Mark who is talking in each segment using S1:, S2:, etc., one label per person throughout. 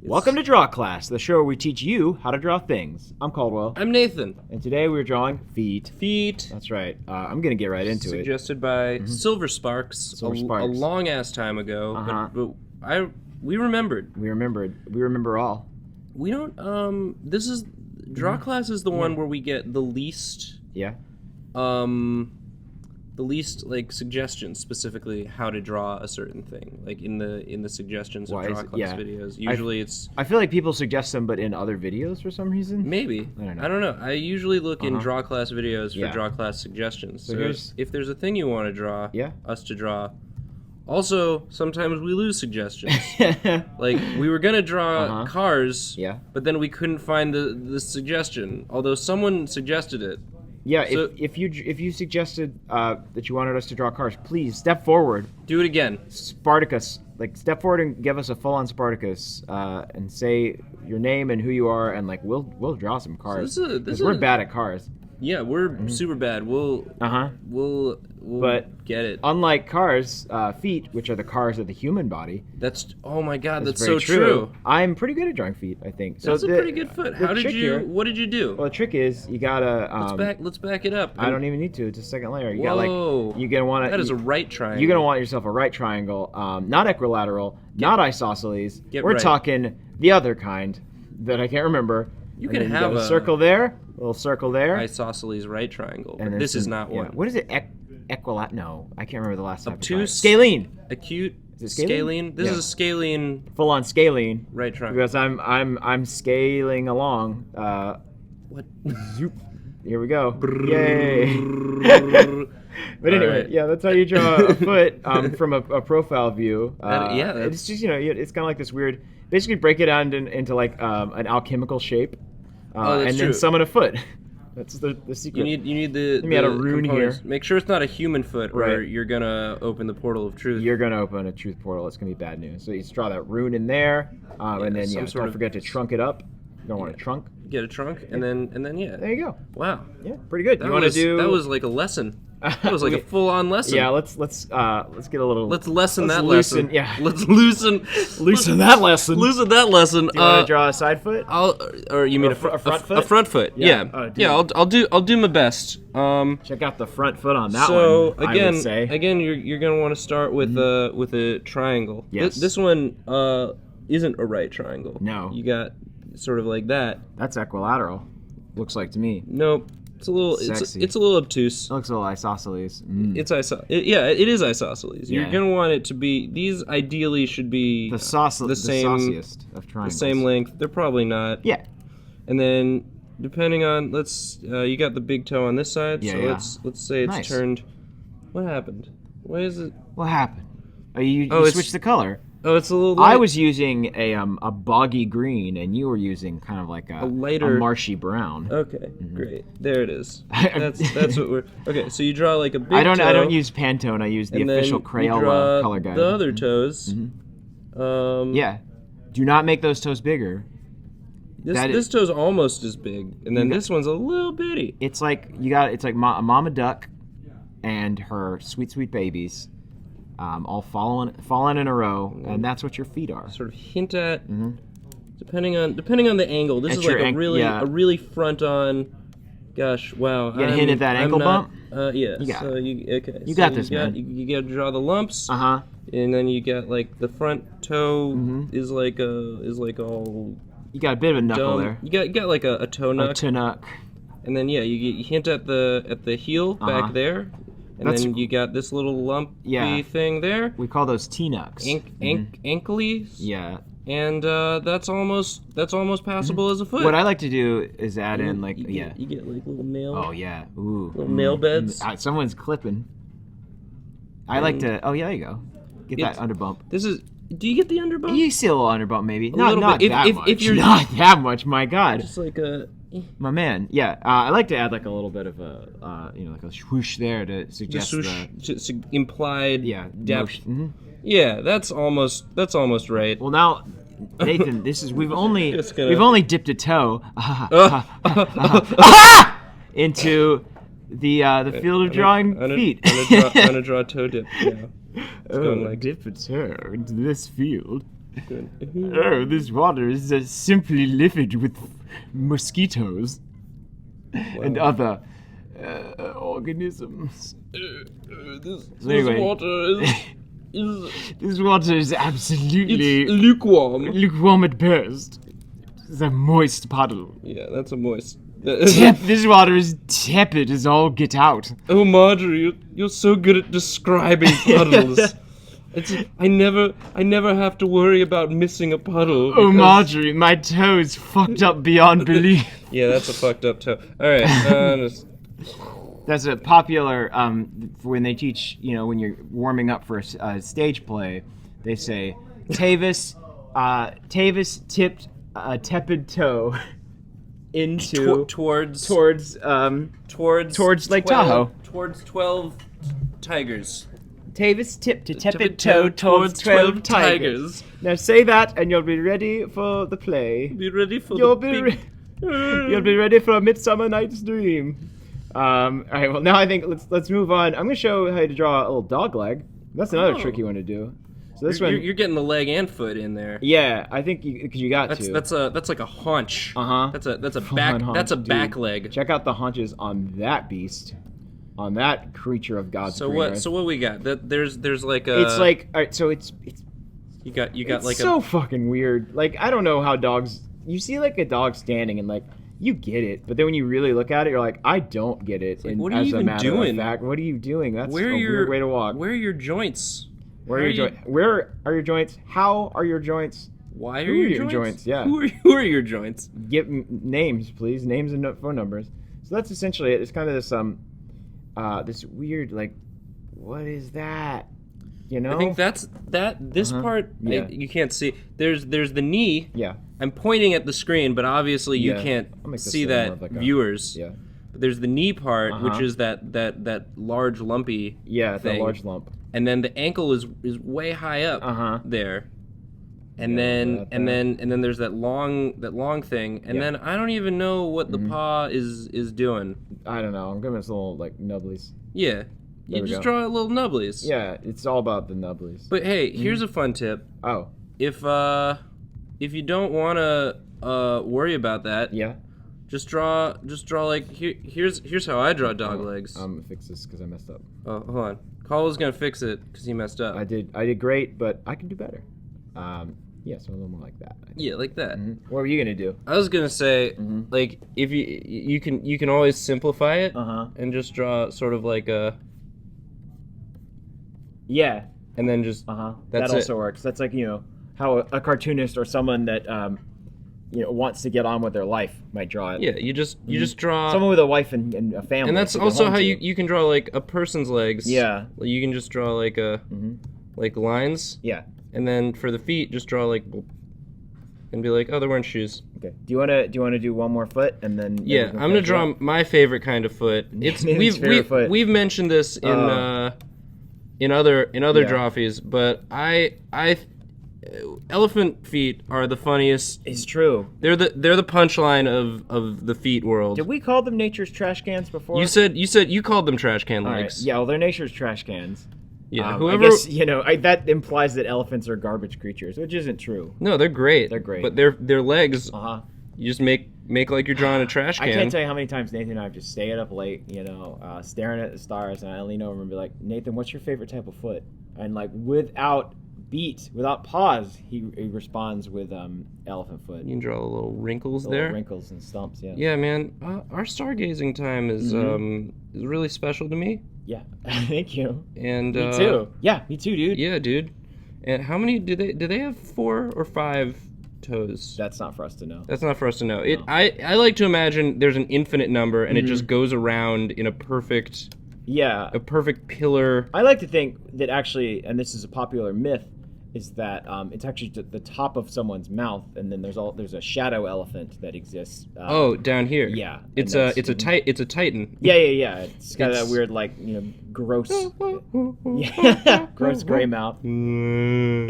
S1: Welcome to Draw Class, the show where we teach you how to draw things. I'm Caldwell.
S2: I'm Nathan.
S1: And today we're drawing feet.
S2: Feet.
S1: That's right. I'm going to get right into it.
S2: Suggested by Silver Sparks, a long-ass time ago. But we remembered.
S1: We remember all.
S2: We don't, Draw Class is the one where we get the least...
S1: Yeah.
S2: The least suggestions, specifically how to draw a certain thing, in the suggestions of Draw Class videos. Usually I feel
S1: like people suggest them, but in other videos for some reason.
S2: Maybe I don't know. I usually look in Draw Class videos for Draw Class suggestions. So if there's a thing you want to draw, us to draw. Also, sometimes we lose suggestions. We were gonna draw cars, but then we couldn't find the suggestion. Although someone suggested it.
S1: Yeah, so, if you suggested that you wanted us to draw cars, please step forward.
S2: Do it again.
S1: Spartacus, step forward and give us a full-on Spartacus, and say your name and who you are, and we'll draw some cars. So we're bad at cars.
S2: Yeah, we're super bad. We'll get it.
S1: Unlike cars, feet, which are the cars of the human body.
S2: Oh my god, that's so true.
S1: I'm pretty good at drawing feet, I think. So
S2: that's a pretty good foot. What did you do?
S1: Well, the trick is you gotta.
S2: Let's back it up.
S1: I don't even need to. It's a second layer. You're gonna want
S2: that is a right triangle.
S1: You're gonna want yourself a right triangle, not equilateral, not isosceles. We're talking the other kind that I can't remember.
S2: You can have
S1: a circle there, a little circle there.
S2: Isosceles right triangle. But this is not one.
S1: What is it? Equilat? No, I can't remember the last time.
S2: Obtuse.
S1: Scalene.
S2: Acute.
S1: Is it
S2: scalene? This is a scalene.
S1: Full-on scalene.
S2: Right triangle.
S1: Because I'm scaling along.
S2: What?
S1: Zoop. Here we go. Yay. But anyway, that's how you draw a foot from a profile view. It's just it's kind of like this weird. Basically, break it down into an alchemical shape, and then summon a foot. That's the secret.
S2: You need the.
S1: Let me add a rune here.
S2: Make sure it's not a human foot, or you're gonna open the portal of truth.
S1: You're gonna open a truth portal. It's gonna be bad news. So you just draw that rune in there, and then don't forget to trunk it up. You don't want a trunk.
S2: Get a trunk, and then
S1: There you go.
S2: Wow.
S1: Yeah, pretty good.
S2: That was like a lesson. That was like a full-on lesson.
S1: Yeah, let's get a little.
S2: Let's lesson that lesson.
S1: Yeah.
S2: Let's loosen that lesson. Loosen that lesson.
S1: Do you want to draw a side foot?
S2: Or you mean a front foot? A front foot. Yeah. I'll do my best.
S1: Check out the front foot on that one.
S2: So
S1: again,
S2: you're gonna want to start with a triangle.
S1: Yes.
S2: This one isn't a right triangle.
S1: No.
S2: You got sort of like that.
S1: That's equilateral. Looks like to me.
S2: Nope. It's a little. It's a little obtuse.
S1: It looks a little isosceles.
S2: It is isosceles. You're gonna want it to be. These ideally should be
S1: the sauciest of triangles.
S2: The same length. They're probably not.
S1: Yeah.
S2: And then depending on you got the big toe on this side.
S1: Yeah.
S2: So let's say it's turned. What happened? Why is it?
S1: What happened? You switched the color.
S2: Oh, it's a little light.
S1: I was using a boggy green, and you were using kind of like a lighter, marshy brown.
S2: Okay, great. There it is. That's what we're. Okay, so you draw like a big toe.
S1: I don't use Pantone. I use the official Crayola color guide.
S2: The other toes.
S1: Yeah. Do not make those toes bigger.
S2: This toe's almost as big, and then this one's a little bitty.
S1: It's like a mama duck and her sweet babies. All falling in a row, and that's what your feet are.
S2: Sort of hint at, depending on the angle. This is like a really front on. Gosh, wow!
S1: You gonna hint at that ankle bump?
S2: Yeah.
S1: You got this, man.
S2: You got to draw the lumps.
S1: And
S2: then you got the front toe is all.
S1: You got a bit of a knuckle there.
S2: You got like a toe knuck.
S1: A toe knuck.
S2: And then you hint at the heel back there. And then you got this little lumpy thing there.
S1: We call those T-nucks.
S2: Ankles.
S1: Yeah.
S2: And that's almost passable as a foot.
S1: What I like to do is add in
S2: You get little nail.
S1: Oh yeah. Ooh.
S2: Little nail beds.
S1: Someone's clipping. I like to. Oh yeah, there you go. Get that underbump.
S2: Do you get the underbump?
S1: You see a little underbump, maybe. Not
S2: bit.
S1: that much. If you're not that much, my God.
S2: Just like a.
S1: My man, yeah. I like to add a little bit of a, like a swoosh there to suggest
S2: the implied depth.
S1: Yeah,
S2: that's almost right.
S1: Well, now, Nathan, we've only dipped a toe into the field of drawing feet.
S2: I'm gonna draw a toe dip. Yeah.
S1: Dip a toe into this field
S2: Good.
S1: Oh, this water is simply littered with mosquitoes and other organisms.
S2: This water is
S1: this water is absolutely...
S2: It's lukewarm.
S1: Lukewarm at best. It's a moist puddle.
S2: Yeah, that's a moist...
S1: This water is tepid as all get out.
S2: Oh, Marjorie, you're so good at describing puddles. I never have to worry about missing a puddle.
S1: Oh, Marjorie, my toe's fucked up beyond belief.
S2: Yeah, that's a fucked up toe. All right.
S1: That's a popular, when they teach, when you're warming up for a stage play, they say, Tavis tipped a tepid toe into
S2: towards
S1: Lake Tahoe.
S2: Towards 12 tigers.
S1: Tavis tipped a tepid toe towards 12 tigers. Now say that, and you'll be ready for the play.
S2: Be ready for
S1: you'll be ready for A Midsummer Night's Dream. All right. Well, now I think let's move on. I'm gonna show how to draw a little dog leg. That's another tricky one to do. So this one,
S2: you're getting the leg and foot in there.
S1: Yeah, I think because you got to.
S2: That's like a haunch.
S1: That's
S2: a back. That's a back leg.
S1: Check out the haunches on that beast. On that creature of God's green earth.
S2: So what we got? There's like a.
S1: It's like, all right. So it's.
S2: You got like
S1: so fucking weird. Like, I don't know how dogs. You see like a dog standing and like you get it, but then when you really look at it, you're like, I don't get it.
S2: Like, what are you even doing?
S1: What are you doing? That's a weird way to walk.
S2: Where are your joints?
S1: Where are your joints? How are your joints?
S2: Why are your
S1: joints? Yeah.
S2: Who are your joints?
S1: Give names, please. Names and phone numbers. So that's essentially it. It's kind of this this weird, like, what is that?
S2: I think this part,
S1: yeah.
S2: you can't see. There's the knee.
S1: Yeah.
S2: I'm pointing at the screen, but obviously you can't see that, like viewers.
S1: Yeah.
S2: But there's the knee part, which is that large lumpy thing.
S1: The large lump.
S2: And then the ankle is way high up there. And then there's that long thing, and then I don't even know what the paw is doing.
S1: I don't know. I'm giving us little like nubblies.
S2: Yeah, you just draw little nubblies.
S1: Yeah, it's all about the nubblies.
S2: But hey, here's a fun tip.
S1: Oh,
S2: if you don't want to worry about that, just draw like here's how I draw dog legs.
S1: I'm gonna fix this because I messed up.
S2: Oh, hold on. Caldwell's gonna fix it because he messed up.
S1: I did great, but I can do better. Yeah, so a little more like that.
S2: Yeah, like that.
S1: What were you gonna do?
S2: I was gonna say, like, if you can always simplify it and just draw sort of like a.
S1: Yeah.
S2: And then just
S1: that also works. That's like how a cartoonist or someone that wants to get on with their life might draw it.
S2: Yeah, you just draw
S1: someone with a wife and a family.
S2: And that's also how you can draw like a person's legs.
S1: Yeah.
S2: You can just draw like like lines.
S1: Yeah.
S2: And then for the feet, just draw like, and be like, oh, they're wearing shoes.
S1: Okay. Do you want to do one more foot and then?
S2: Yeah, I'm gonna draw my favorite kind of foot. It's we've mentioned this in other Drawfees, but elephant feet are the funniest.
S1: It's true.
S2: They're the punchline of the feet world.
S1: Did we call them nature's trash cans before?
S2: You said you called them trash can legs.
S1: Right. Yeah, well, they're nature's trash cans.
S2: Yeah,
S1: I guess that implies that elephants are garbage creatures, which isn't true.
S2: No, they're great.
S1: They're great,
S2: but their legs. You just make like you're drawing a trash can.
S1: I can't tell you how many times Nathan and I have just stayed up late, staring at the stars, and I lean over and be like, Nathan, what's your favorite type of foot? And like without pause, he responds with elephant foot.
S2: You can draw little wrinkles
S1: there. Little wrinkles and stumps, yeah.
S2: Yeah, man. Our stargazing time is really special to me.
S1: Yeah, thank you.
S2: And
S1: me too. Yeah, me too, dude.
S2: Yeah, dude. And how many do they have? 4 or 5 toes?
S1: That's not for us to know.
S2: That's not for us to know. No. I like to imagine there's an infinite number and it just goes around in a perfect pillar.
S1: I like to think that actually, and this is a popular myth, is that it's actually the top of someone's mouth, and then there's a shadow elephant that exists.
S2: Down here.
S1: Yeah,
S2: it's a titan.
S1: Yeah. It's got that weird gross, gross gray mouth. And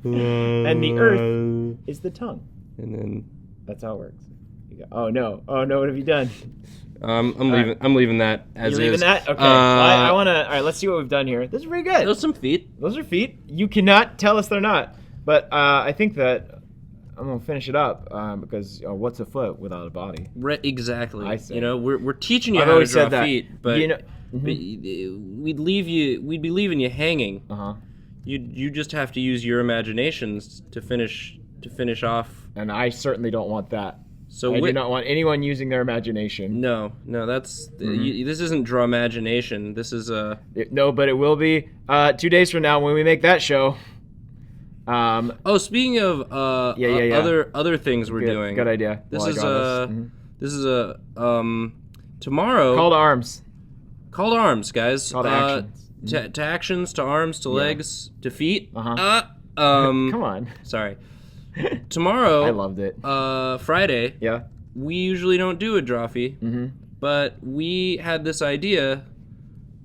S1: the earth is the tongue.
S2: And then
S1: that's how it works. Oh no! What have you done?
S2: I'm leaving that as is.
S1: You're leaving that? Okay. All right, let's see what we've done here. This is pretty good.
S2: Those are some feet.
S1: Those are feet. You cannot tell us they're not. But I think that I'm gonna finish it up because what's a foot without a body?
S2: Exactly.
S1: I say.
S2: You know, we're teaching you how to draw feet, but
S1: you know,
S2: we'd be leaving you hanging. You just have to use your imaginations to finish off.
S1: And I certainly don't want that.
S2: So
S1: I do not want anyone using their imagination.
S2: No, that's this isn't draw imagination. This is
S1: no, but it will be 2 days from now when we make that show.
S2: Speaking of other things we're doing.
S1: Good idea.
S2: This is tomorrow.
S1: Call to arms.
S2: Call to arms, guys.
S1: Call to actions.
S2: To actions, to arms, to legs, to feet.
S1: Come on.
S2: Sorry. Tomorrow.
S1: I loved it.
S2: Friday.
S1: Yeah.
S2: We usually don't do a Drawfee, but we had this idea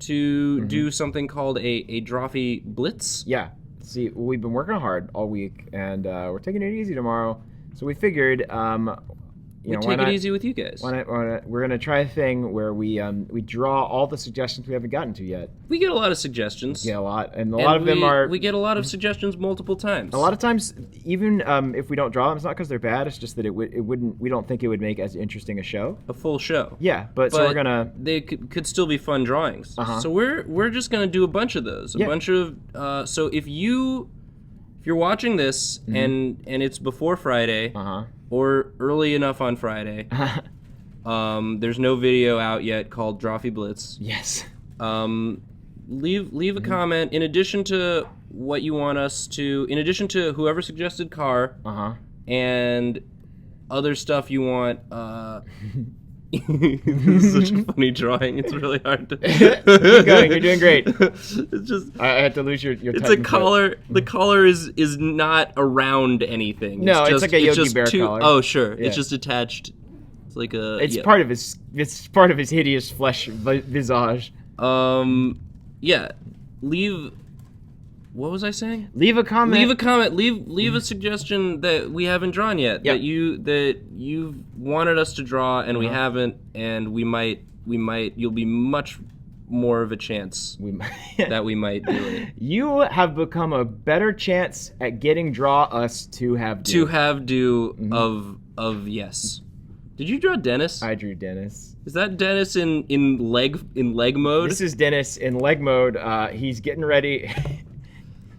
S2: to do something called a Drawfee Blitz.
S1: Yeah. See, we've been working hard all week, and we're taking it easy tomorrow. So we figured,
S2: take it easy with you guys.
S1: We're gonna try a thing where we draw all the suggestions we haven't gotten to yet.
S2: We get a lot of suggestions.
S1: Yeah, a lot, and a lot of them are.
S2: We get a lot of suggestions multiple times.
S1: A lot of times, even if we don't draw them, it's not because they're bad. It's just that it wouldn't. We don't think it would make as interesting a show.
S2: A full show.
S1: Yeah, but so we're gonna.
S2: They could still be fun drawings. So we're just gonna do a bunch of those. A bunch of. So if you're watching this and it's before Friday. Or early enough on Friday. There's no video out yet called Drawfee Blitz.
S1: Yes.
S2: Leave a comment in addition to what you want us to. In addition to whoever suggested car. And other stuff you want. This is such a funny drawing. It's really hard to.
S1: Keep going. You're doing great.
S2: It's just.
S1: I had to lose your.
S2: It's a collar. The collar is not around anything.
S1: No, it's like a Yogi Bear collar.
S2: Oh, sure. Yeah. It's just attached. It's like a.
S1: It's part of his. It's part of his hideous flesh visage.
S2: Yeah. Leave. What was I saying?
S1: Leave a comment.
S2: Leave a comment. Leave a suggestion that we haven't drawn yet. That you've wanted us to draw and we haven't, and we might. You'll be much more of a chance that we might do it.
S1: You have become a better chance at getting draw us to have do.
S2: To have do of yes. Did you draw Dennis?
S1: I drew Dennis.
S2: Is that Dennis in leg mode?
S1: This is Dennis in leg mode. He's getting ready.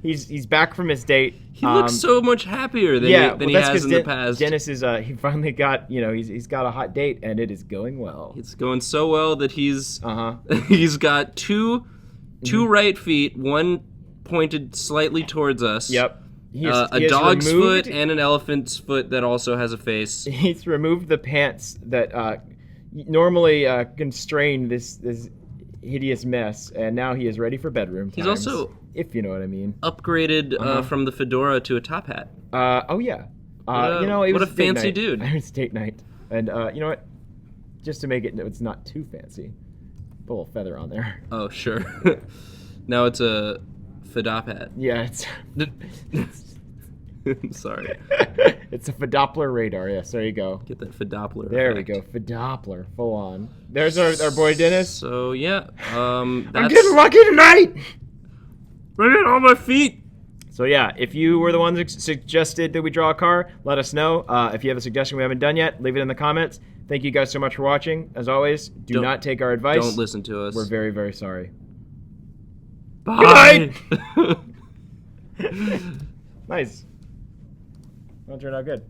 S1: He's back from his date.
S2: He looks so much happier than he has in the past.
S1: Dennis is he finally got he's got a hot date and it is going well.
S2: It's going so well that he's got two right feet, one pointed slightly towards us.
S1: Yep.
S2: A dog's foot and an elephant's foot that also has a face.
S1: He's removed the pants that normally constrain this hideous mess, and now he is ready for bedroom times.
S2: He's also,
S1: if you know what I mean,
S2: upgraded from the fedora to a top hat.
S1: Oh yeah.
S2: What a fancy dude.
S1: It was date night, and you know what? Just to make it's not too fancy, put a little feather on there.
S2: Oh sure. Now it's a fedop hat.
S1: Yeah, it's.
S2: Sorry.
S1: It's a Fedoppler radar. Yes, there you go.
S2: Get that Fedoppler.
S1: There
S2: effect.
S1: we go. Fedoppler, full on. There's our boy Dennis.
S2: So yeah,
S1: I'm getting lucky tonight.
S2: Bring it on my feet.
S1: So yeah, if you were the ones that suggested that we draw a car, let us know. If you have a suggestion we haven't done yet, leave it in the comments. Thank you guys so much for watching. As always, do not take our advice.
S2: Don't listen to us.
S1: We're very, very sorry.
S2: Bye.
S1: Good night. Nice. That turned out good.